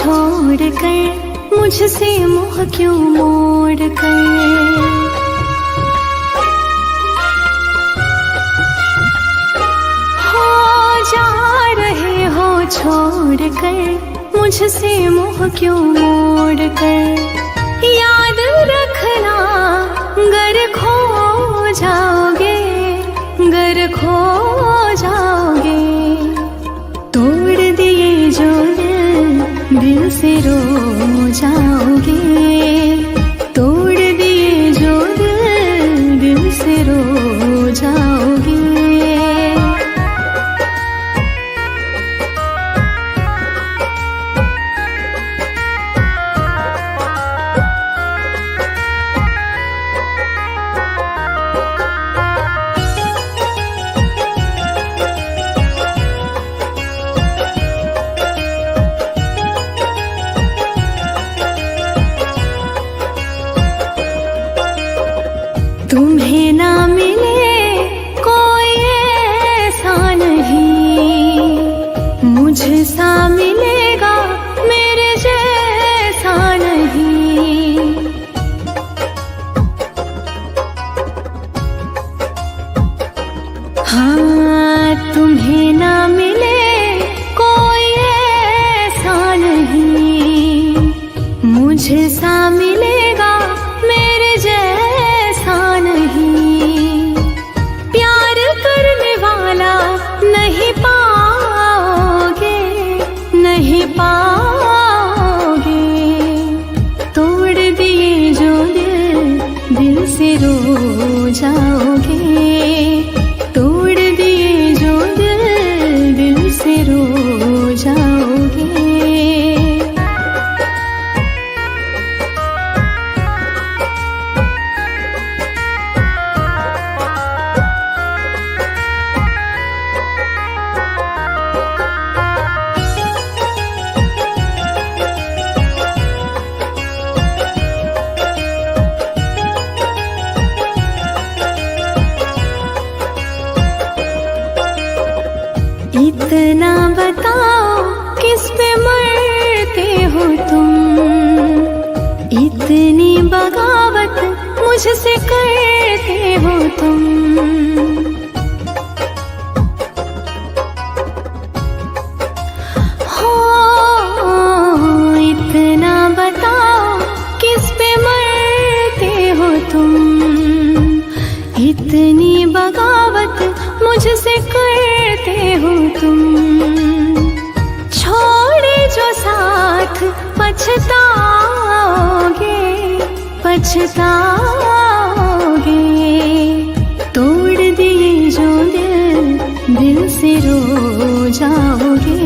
छोड़ कर, मुझसे मुँह क्यों मोड़ कर। हो जा रहे हो छोड़ कर, मुझसे मुँह क्यों मोड़ कर। याद रखना गर खो जाओगे, गर खो जाओगे। तोड़ दिए जो दिल से रो जाओगे। तोड़ दिए जो दिल से रो जाओगे। तुम्हें ना मिले कोई ऐसा नहीं, मुझसा मिलेगा मेरे जैसा नहीं। हाँ तुम्हें ना मिले कोई ऐसा नहीं, मुझसा मिलेगा मेरे जैसा नहीं। प्यार करने वाला नहीं पाओगे, नहीं पाओगे। तोड़ दिए जो दिल से रो जाओगे। तोड़ दिए जो दिल से रो जाओगे। इतना बताओ किस पे मरते हो तुम, इतनी बगावत मुझसे करते हो तुम। हो इतना बताओ किस पे मरते हो तुम, इतनी बगावत मुझसे करते हो तुम। छोड़े जो साथ पछताओगे, पछताओगे। तोड़ दिए जो दिल से रो जाओगे।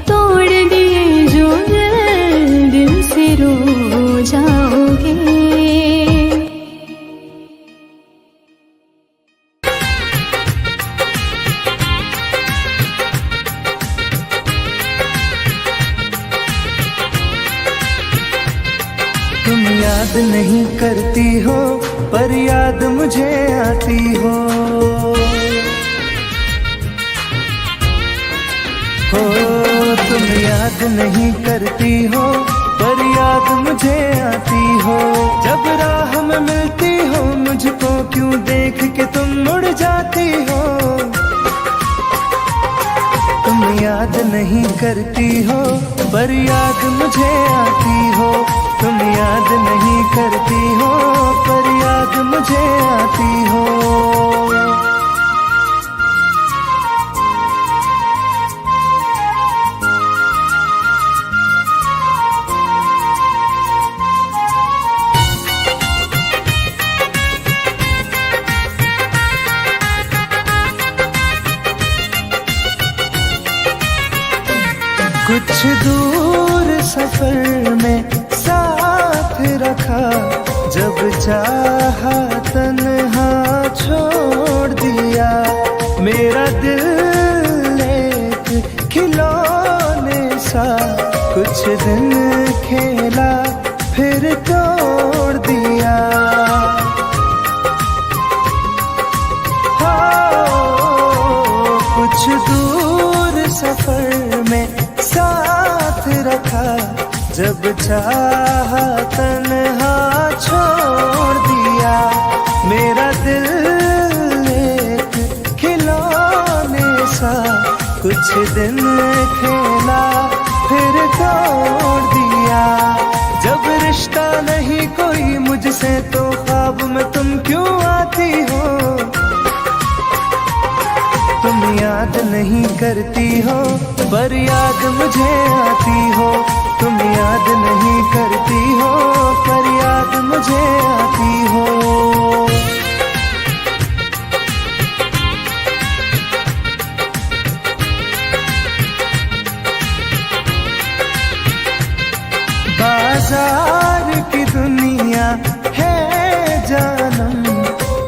तोड़ दिए जो दिल से रो जाओगे। तुम याद नहीं करती हो पर याद मुझे आती हो। तुम याद नहीं करती हो पर याद मुझे आती हो। जब राह में मिलती हो मुझको क्यों देख के तुम मुड़ जाती हो। तुम याद नहीं करती हो पर याद मुझे आती हो। तुम याद नहीं करती हो पर याद मुझे आती हो। कुछ दूर सफर में साथ रखा, जब चाहा तन्हा छोड़ दिया। मेरा दिल एक खिलौने सा कुछ दिन खेला फिर तोड़ दिया। कुछ दूर सफर में साथ रखा, चाहा तन्हा छोड़ दिया, मेरा दिल एक खिलौने सा कुछ दिन खेला फिर तोड़ दिया। जब रिश्ता नहीं कोई मुझसे तो ख्वाब में तुम क्यों आती हो? तुम याद नहीं करती हो पर याद मुझे आती हो। तुम याद नहीं करती हो पर याद मुझे आती हो। बाजार की दुनिया है जानम,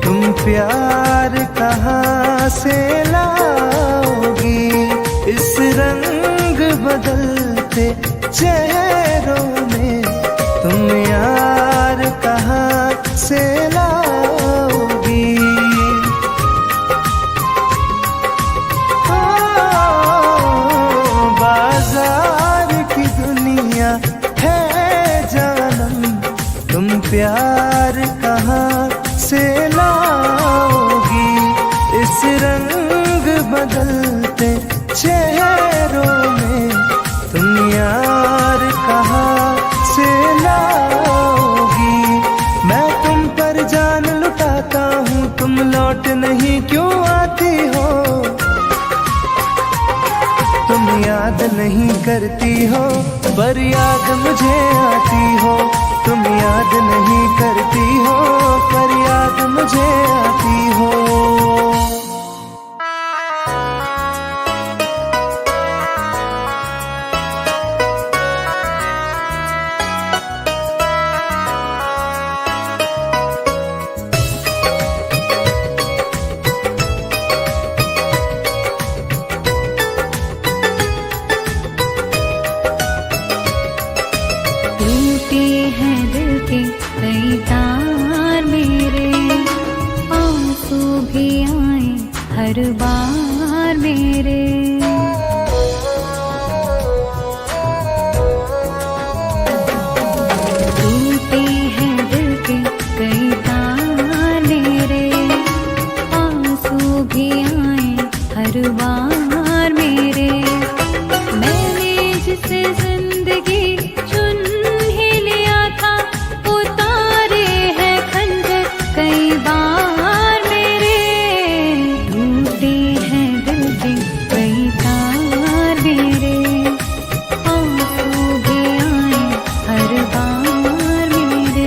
तुम प्यार कहाँ से लाओगी? इस रंग बदलते चेहरों में तुम यार कहाँ से लाओगी? बाजार की दुनिया है जानम, तुम प्यार कहाँ से लाओगी? इस रंग बदलते चेहरों में तुम यार कहाँ से लाओगी? मैं तुम पर जान लुटाता हूँ, तुम लौट नहीं क्यों आती हो? तुम याद नहीं करती हो पर याद मुझे आती हो। तुम याद नहीं करती हो पर याद मुझे आती हो। टूटे हैं दिल के कई तार मेरे, आंसू भी आए हर बार मेरे। टूटे हैं दिल के कई तार मेरे, आंसू भी आए हर बार मेरे। मैंने जिसे जिंदगी कई बार मेरे। टूटे हैं दिल के कई तार मेरे, आंसू भी आए हर बार मेरे।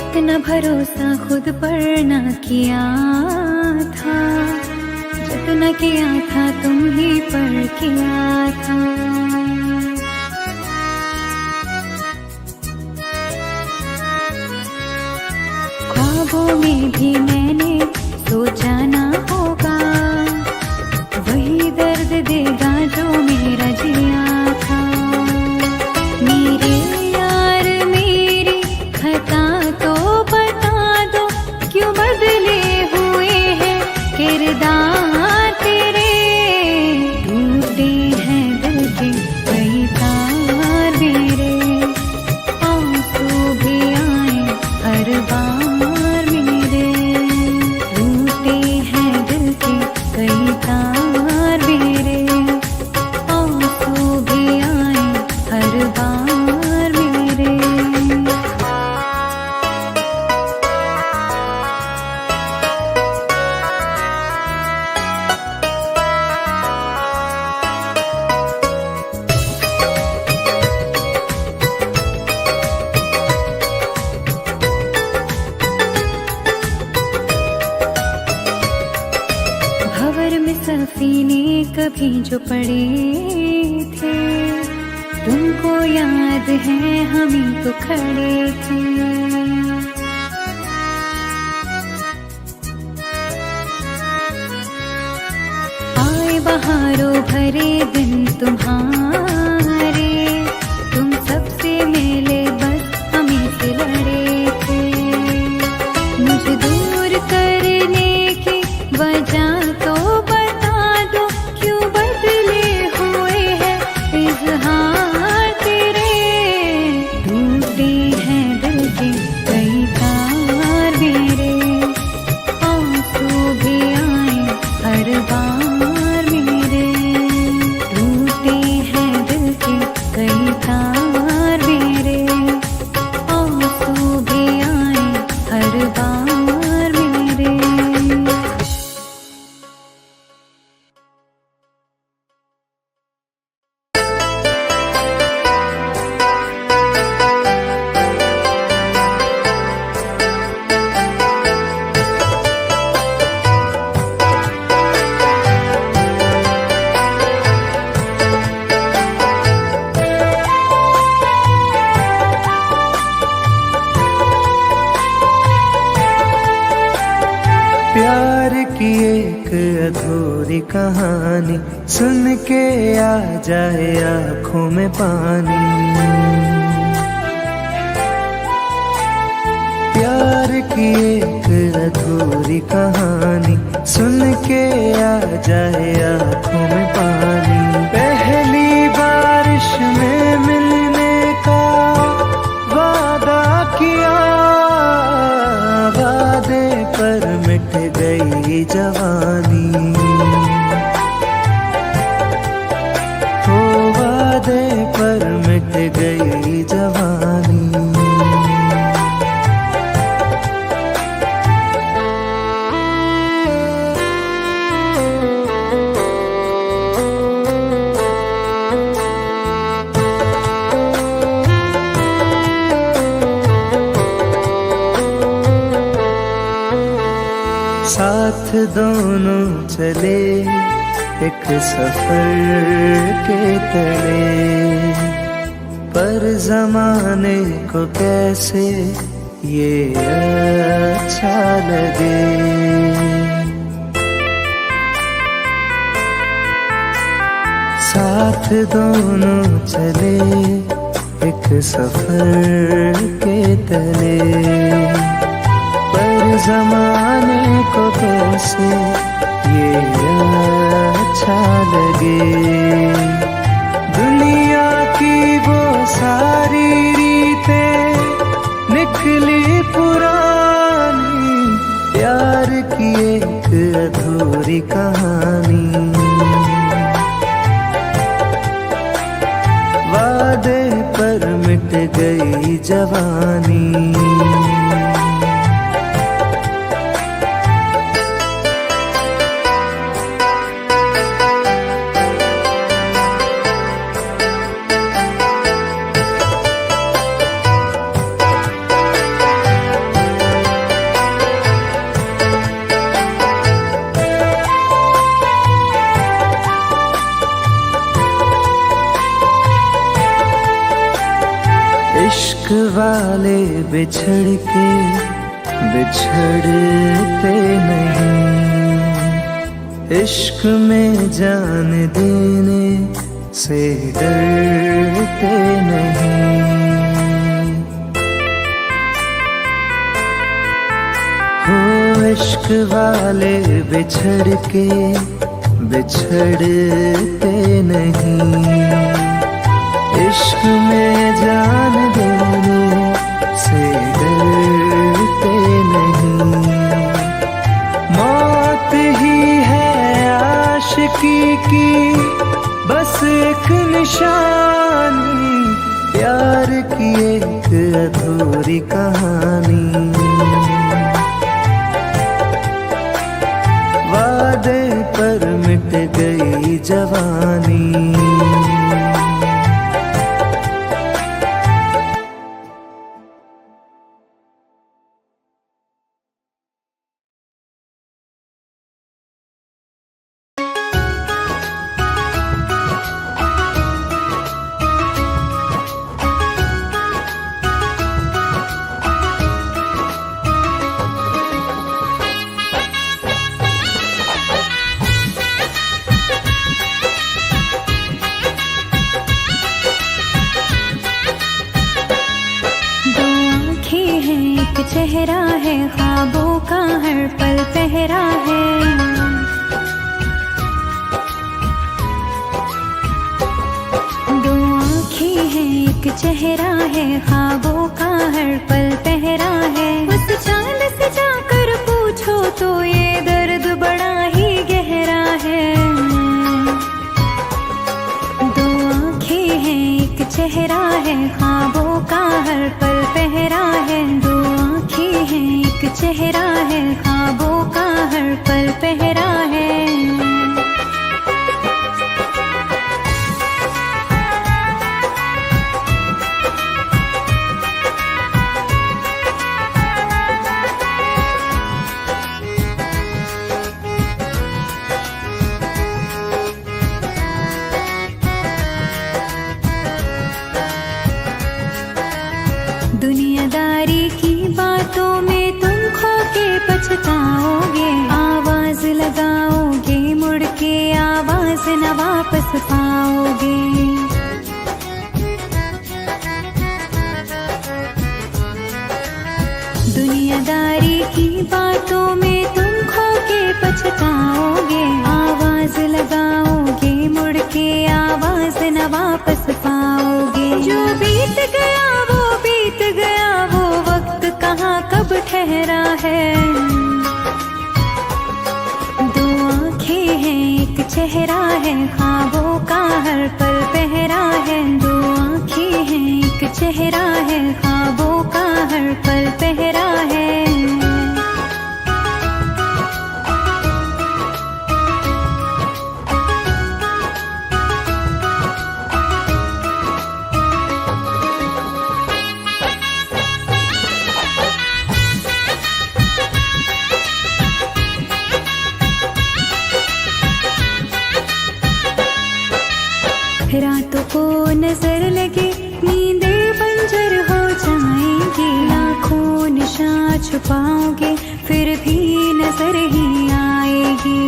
इतना भरोसा खुद पर न किया था, जितना किया था तुम ही पर किया था। ख्वाबों में भी मैंने सोचा ना होगा, वही दर्द देगा जो मेरा जिया था। मेरे यार मेरी खता तो बता दो, क्यों बदले हुए हैं किरदार तेरे। टूटे हैं दिल के कई तार मेरे, आंसू भी आए हर बार मेरे। टूटे हैं दिल के कई तार मेरे, आंसू भी आए हर बार मेरे। भंवर में सफीने कभी जो पड़े थे, तुमको याद है हम ही तो खड़े थे। बहारों भरे दिन तुम्हारे, तुम सबसे मिले बस हमें से लड़े थे। मुझे दूर करने की वजह तो बता दो, क्यों बदले हुए हैं इज़हार तेरे। टूटे हैं दिल के कई तार मेरे, आंसू भी आए हर बार मेरे। टूटे हैं दिल के कई तार मेरे, आंसू भी आए हर बार मेरे। प्यार की एक अधूरी कहानी सुन के आ जाए आँखों में पानी। प्यार की एक अधूरी कहानी सुन के आ जाए आँखों में पानी। पहली बारिश में मिलने का वादा किया, वादे पर मिट गई जवानी। हो वादे पर मिट गई जवानी। साथ दोनों चले एक सफर के तले, पर जमाने को कैसे ये अच्छा लगे। साथ दोनों चले एक सफर के तले, पर जमाने को कैसे ये अच्छा लगे। दुनिया की वो सारी रीतें निकली पुरानी, प्यार की एक अधूरी कहानी। वादे पर मिट गई जवानी। इश्क वाले बिछड़ के बिछड़ते नहीं, इश्क में जान देने से डरते नहीं। हो इश्क वाले बिछड़ के बिछड़ते नहीं, इश्क में जान देने से डरते नहीं। मौत ही है आशिकी की बस एक निशानी, प्यार की एक अधूरी कहानी। वादे पर मिट गई जवानी। चेहरा है, ख्वाबों का हर पल पहरा है। दो आँखें हैं, एक चेहरा है, ख्वाबों का हर पल पहरा है। उस चांद से जाकर पूछो तो ये दर्द बड़ा ही गहरा है। दो आँखें हैं, एक चेहरा है, ख्वाबों का हर पल पहरा है। दो आँखें हैं, एक चेहरा है, ख्वाबों का हर पल पहरा है। दुनियादारी की बातों में तुम खो के पछताओगे। आवाज लगाओगे मुड़ के, आवाज न वापस पाओगे। दुनियादारी की बातों में तुम खो के पछताओगे। आवाज लगाओगे मुड़ के, आवाज न वापस पाओगे। जो बीत गया वो बीत गया, वो वक्त कहाँ कब ठहरा है। दो आँखें हैं, एक चेहरा है, ख्वाबों का हर पल पहरा है। दो आँखें हैं, एक चेहरा है, ख्वाबों का हर पल पहरा है। रातों को नजर लगे, नींदें बंजर हो जाएंगी। लाखों निशान छुपाओगे, फिर भी नजर ही आएगी।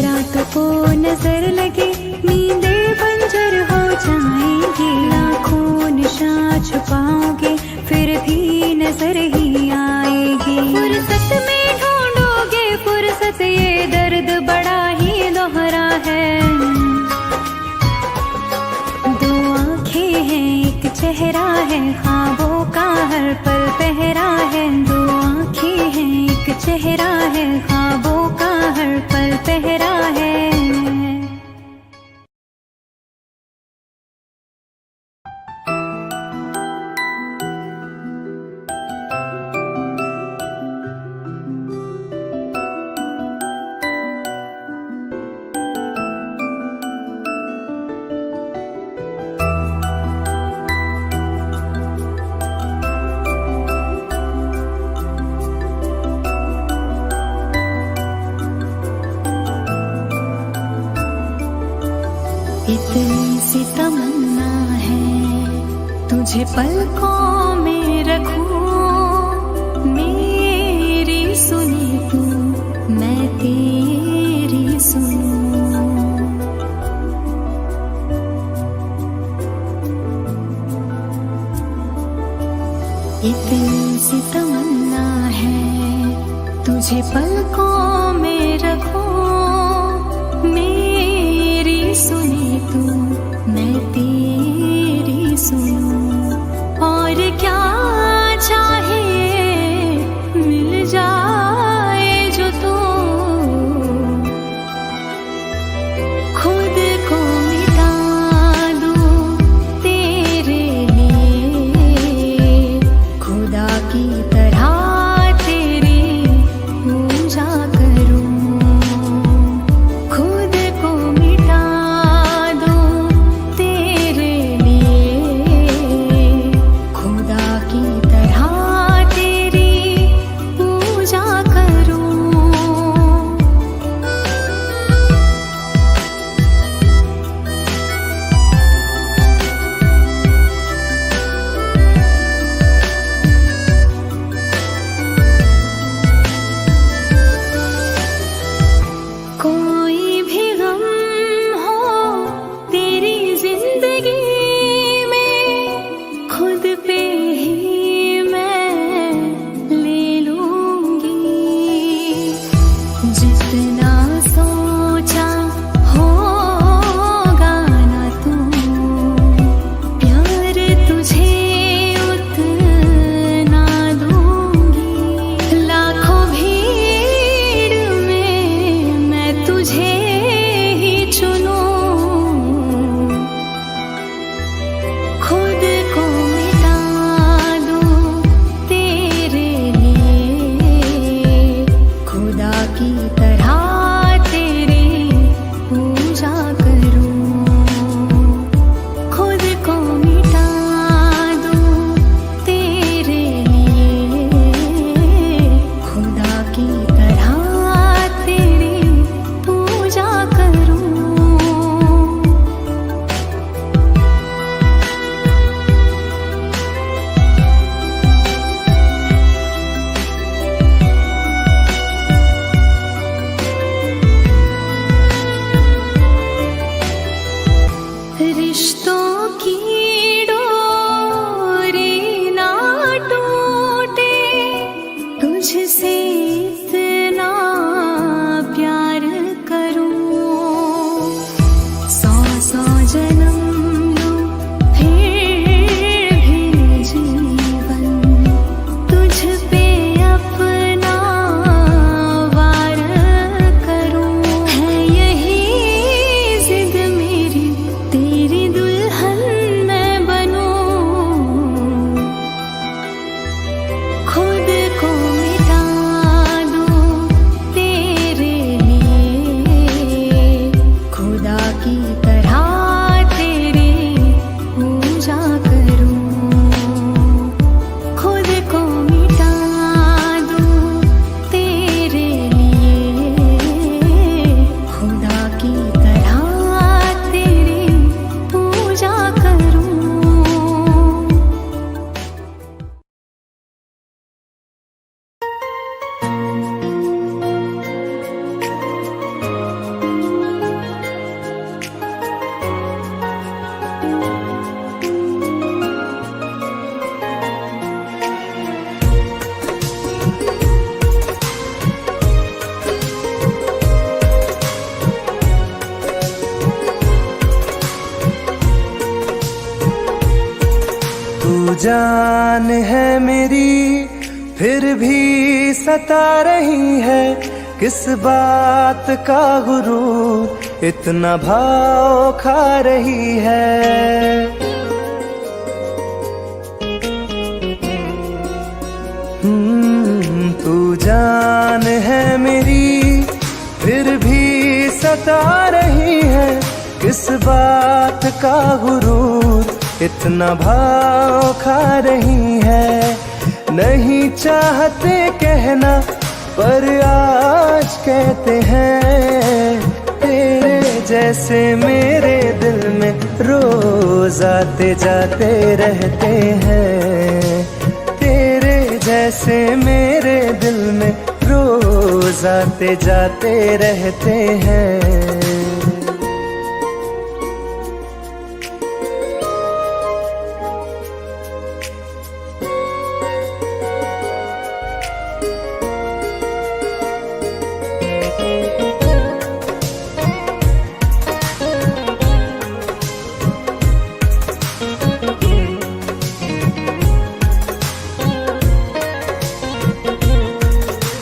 रातों को नजर लगे, नींदें बंजर हो जाएंगी। लाखों निशान छुपाओगे, फिर भी नजर ही आएगी। फुर्सत में ढूंढोगे फुर्सत, ये दर्द बड़ा ही दोहरा है। दो आँखें हैं, एक चेहरा है, ख्वाबों का हर पल पहरा है। दो आँखें हैं, एक चेहरा है, ख्वाबों का हर पल पहरा है। इतनी सी तमन्ना है, तुझे पलकों में रखूं। मेरी सुनी तू, मैं तेरी सुनूं। इतनी सी तमन्ना है, तुझे पलकों में रखूं। मेरी सुनी तू, मैं तेरी सुनूं। और क्या चाहिए मिल जाए जो तू, खुद को मिटा दूं तेरे लिए। खुदा की तरह तेरी पूजा करूं। खुद को मिटा दूं तेरे लिए। जान है मेरी फिर भी सता रही है, किस बात का गुरूर इतना भाव खा रही है। तू जान है मेरी फिर भी सता रही है, किस बात का गुरूर इतना भाव खा रही है। नहीं चाहते कहना पर आज कहते हैं, तेरे जैसे मेरे दिल में रोज आते जाते रहते हैं। तेरे जैसे मेरे दिल में रोज आते जाते रहते हैं।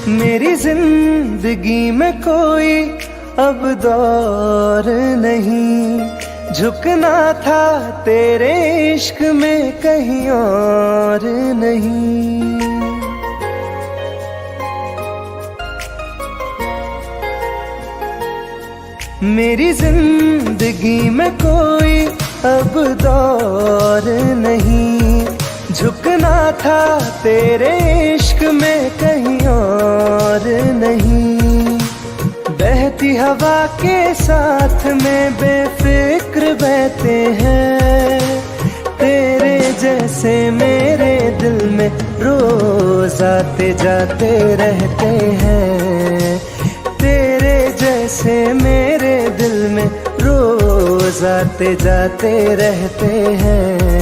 मेरी जिंदगी में कोई अब दौर नहीं, झुकना था तेरे इश्क में कहीं और नहीं। मेरी जिंदगी में कोई अब दौर नहीं, झुकना था तेरे इश्क में कहीं और नहीं। बहती हवा के साथ में बेफिक्र बहते हैं, तेरे जैसे मेरे दिल में रोज आते जाते रहते हैं। तेरे जैसे मेरे दिल में रोज आते जाते रहते हैं।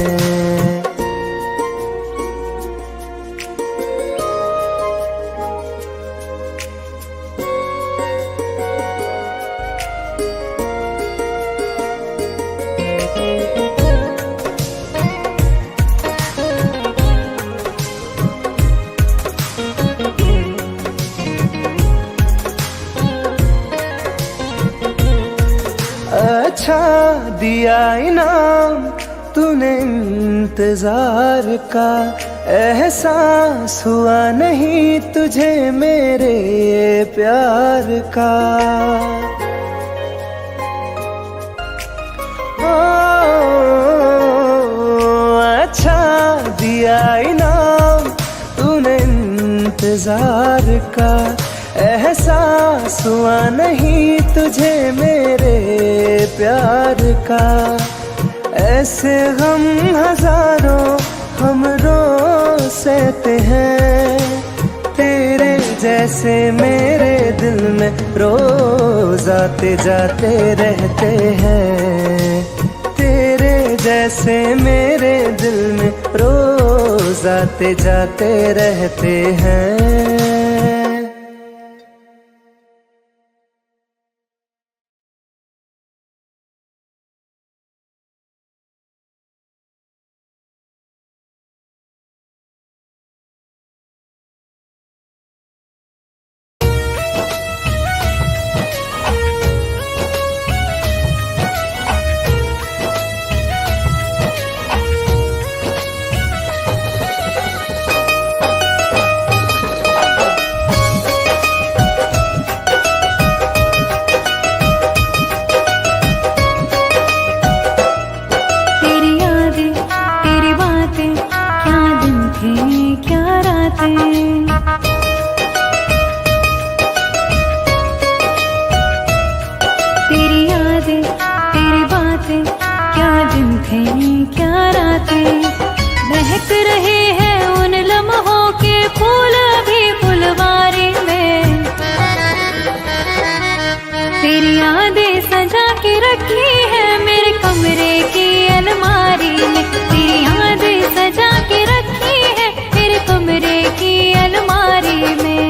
अच्छा दिया इनाम तूने इंतजार का, एहसास हुआ नहीं तुझे मेरे प्यार का। अच्छा दिया इनाम तूने इंतजार का, एहसास हुआ नहीं तुझे मेरे प्यार का। ऐसे गम हजारों हम रोज सहते हैं, तेरे जैसे मेरे दिल में रोज आते जाते रहते हैं। तेरे जैसे मेरे दिल में रोज आते जाते रहते हैं। महक रहे हैं उन लम्हों के फूल भी फुलवारी में। तेरी यादें सजा के रखी है मेरे कमरे की अलमारी में। तेरी यादें सजा के रखी है मेरे कमरे की अलमारी में।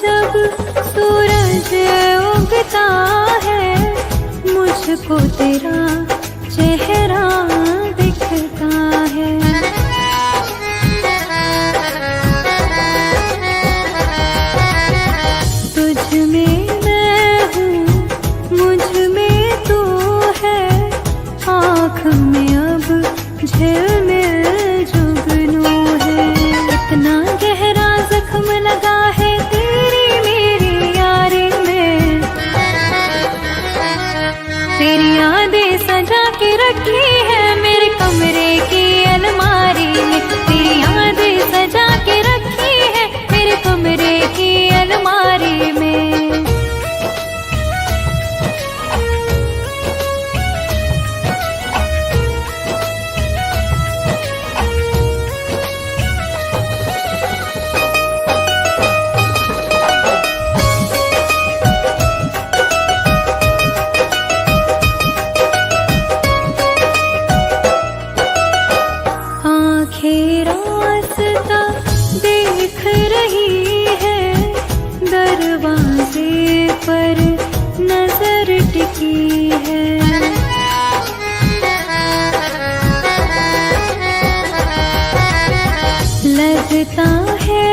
जब सूरज उगता है मुझको तेरा चेहरा दिखता है। तुझ में मैं हूँ, मुझ में तू है, आँख में अब झिलमिल जुगनू है। इतना गहरा जख्म लगा है तेरी मेरी यारी में, तेरी यादें सजा के रखी है मेरे कमरे की अलमारी में, तेरी यादें सजा के रखी है मेरे कमरे की अलमारी में। आँखें रास्ता देख रही है, दरवाजे पर नजर टिकी है। लगता है